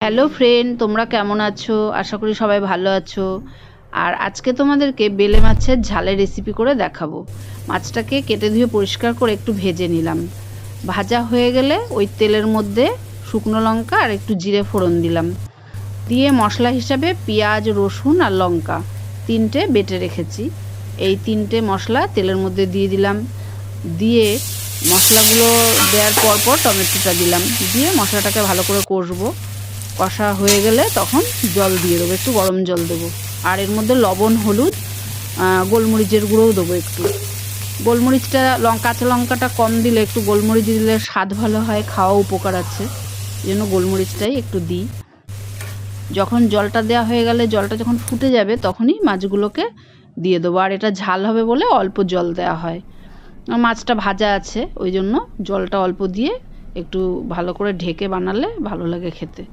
Hello friend, তোমরা কেমন আছো? আশা করি সবাই ভালো আছো। আর আজকে তোমাদেরকে বেলে মাছের ঝালের রেসিপি করে দেখাবো। মাছটাকে কেটে ধুয়ে পরিষ্কার করে একটু ভেজে নিলাম। ভাজা হয়ে গেলে ওই তেলের মধ্যে শুকনো লঙ্কা আর একটু জিরে ফোড়ন দিলাম। দিয়ে মশলা হিসাবে পেঁয়াজ, রসুন আর লঙ্কা তিনটে বেটে রেখেছি, এই তিনটে মশলা তেলের মধ্যে দিয়ে দিলাম। দিয়ে মশলাগুলো দেওয়ার পর টমেটোটা দিলাম, দিয়ে মশলাটাকে ভালো করে কষবো। কষা হয়ে গেলে তখন জল দিয়ে দেবো, একটু গরম জল দেবো। আর এর মধ্যে লবণ, হলুদ, গোলমরিচের গুঁড়োও দেবো একটু। গোলমরিচটা কাঁচা লঙ্কাটা কম দিলে, একটু গোলমরিচ দিলে স্বাদ ভালো হয়, খাওয়া উপকার আছে, এই জন্য গোলমরিচটাই একটু দিই। যখন জলটা দেওয়া হয়ে গেলে, জলটা যখন ফুটে যাবে তখনই মাছগুলোকে দিয়ে দেবো। আর এটা ঝাল হবে বলে অল্প জল দেওয়া হয়। মাছটা ভাজা আছে ওই জন্য জলটা অল্প দিয়ে একটু ভালো করে ঢেকে বানালে ভালো লাগে খেতে।